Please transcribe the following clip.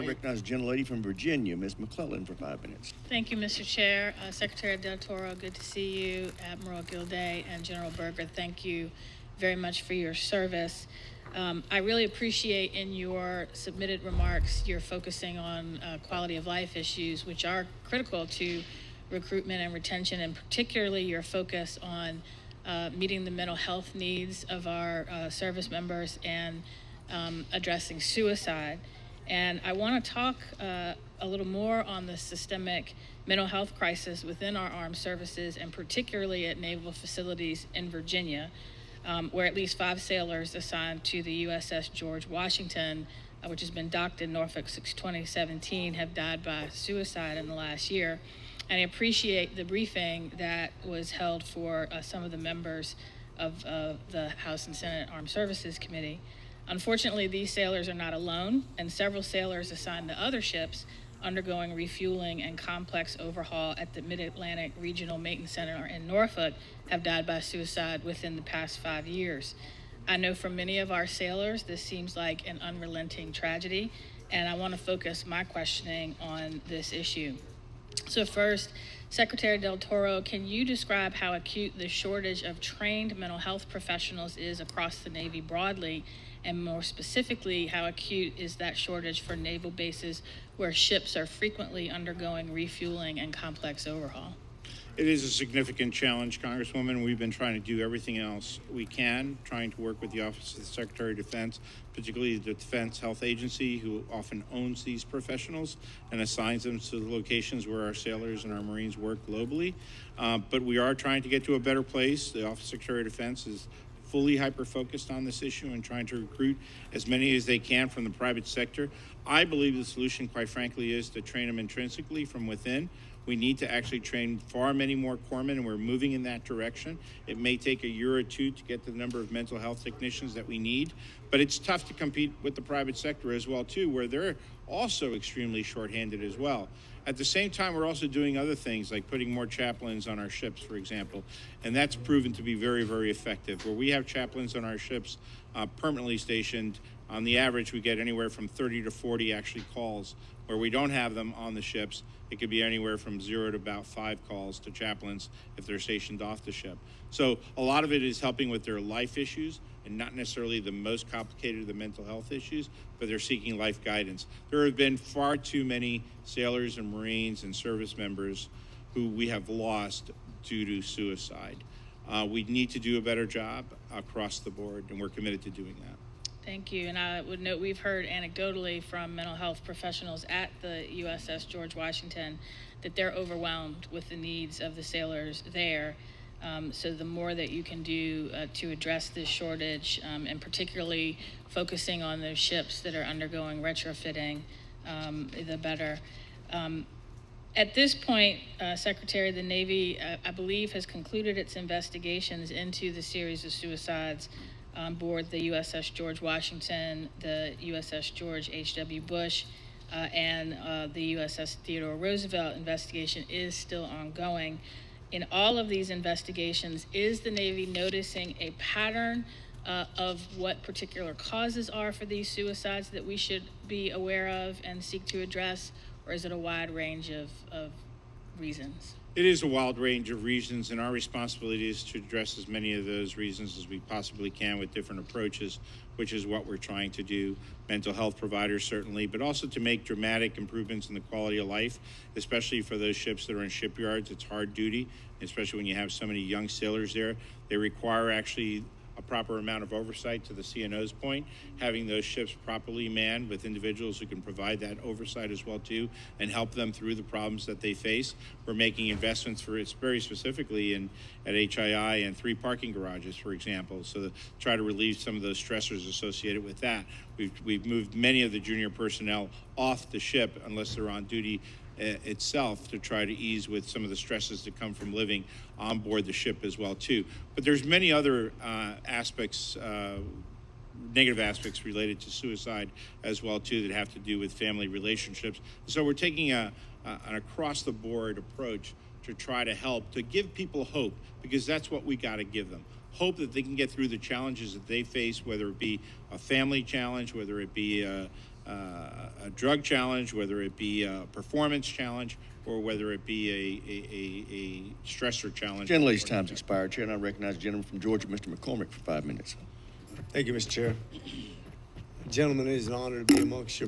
recognize the gentlelady from Virginia, Ms. McClellan, for 5 minutes. Thank you, Mr. Chair. Secretary Del Toro, good to see you. Admiral Gilday and General Berger, thank you very much for your service. I really appreciate in your submitted remarks you're focusing on quality of life issues, which are critical to recruitment and retention, and particularly your focus on meeting the mental health needs of our service members and addressing suicide. And I want to talk a little more on the systemic mental health crisis within our armed services, and particularly at naval facilities in Virginia, where at least 5 sailors assigned to the USS George Washington, which has been docked in Norfolk since 2017, have died by suicide in the last year. And I appreciate the briefing that was held for some of the members of the House and Senate Armed Services Committee. Unfortunately, these sailors are not alone, and several sailors assigned to other ships undergoing refueling and complex overhaul at the Mid-Atlantic Regional Maintenance Center in Norfolk have died by suicide within the past 5 years. I know for many of our sailors, this seems like an unrelenting tragedy, and I want to focus my questioning on this issue. So first, Secretary Del Toro, can you describe how acute the shortage of trained mental health professionals is across the Navy broadly, and more specifically, how acute is that shortage for naval bases where ships are frequently undergoing refueling and complex overhaul? It is a significant challenge, Congresswoman. We've been trying to do everything else we can, trying to work with the Office of the Secretary of Defense, particularly the Defense Health Agency, who often owns these professionals and assigns them to the locations where our sailors and our Marines work globally. But we are trying to get to a better place. The Office of Secretary of Defense is fully hyper-focused on this issue and trying to recruit as many as they can from the private sector. I believe the solution, quite frankly, is to train them intrinsically from within. We need to actually train far many more corpsmen, and we're moving in that direction. It may take a year or two to get the number of mental health technicians that we need, but it's tough to compete with the private sector as well, too, where they're also extremely shorthanded as well. At the same time, we're also doing other things like putting more chaplains on our ships, for example, and that's proven to be very, very effective. Where we have chaplains on our ships permanently stationed, on the average, we get anywhere from 30 to 40 actually calls. Where we don't have them on the ships, it could be anywhere from 0 to about 5 calls to chaplains if they're stationed off the ship. So a lot of it is helping with their life issues, and not necessarily the most complicated of the mental health issues, but they're seeking life guidance. There have been far too many sailors and Marines and service members who we have lost due to suicide. We need to do a better job across the board, and we're committed to doing that. Thank you. And I would note we've heard anecdotally from mental health professionals at the USS George Washington that they're overwhelmed with the needs of the sailors there. So the more that you can do to address this shortage, and particularly focusing on those ships that are undergoing retrofitting, the better. At this point, Secretary, the Navy, I believe, has concluded its investigations into the series of suicides on board the USS George Washington, the USS George H.W. Bush, and the USS Theodore Roosevelt investigation is still ongoing. In all of these investigations, is the Navy noticing a pattern of what particular causes are for these suicides that we should be aware of and seek to address, or is it a wide range of reasons? It is a wide range of reasons, and our responsibility is to address as many of those reasons as we possibly can with different approaches, which is what we're trying to do. Mental health providers, certainly, but also to make dramatic improvements in the quality of life, especially for those ships that are in shipyards. It's hard duty, especially when you have so many young sailors there. They require actually a proper amount of oversight, to the CNO's point, having those ships properly manned with individuals who can provide that oversight as well too, and help them through the problems that they face. We're making investments for it very specifically at HII and 3 parking garages, for example, so to try to relieve some of those stressors associated with that. We've moved many of the junior personnel off the ship unless they're on duty itself, to try to ease with some of the stresses that come from living on board the ship as well too. But there's many other aspects, negative aspects related to suicide as well too, that have to do with family relationships. So we're taking an across the board approach to try to help, to give people hope, because that's what we got to give them. Hope that they can get through the challenges that they face, whether it be a family challenge, whether it be a drug challenge, whether it be a performance challenge, or whether it be a stressor challenge. Gentlelady's time's expired, Chair, and I recognize the gentleman from Georgia, Mr. McCormick, for 5 minutes. Thank you, Mr. Chair. Gentlemen, it is an honor to be amongst your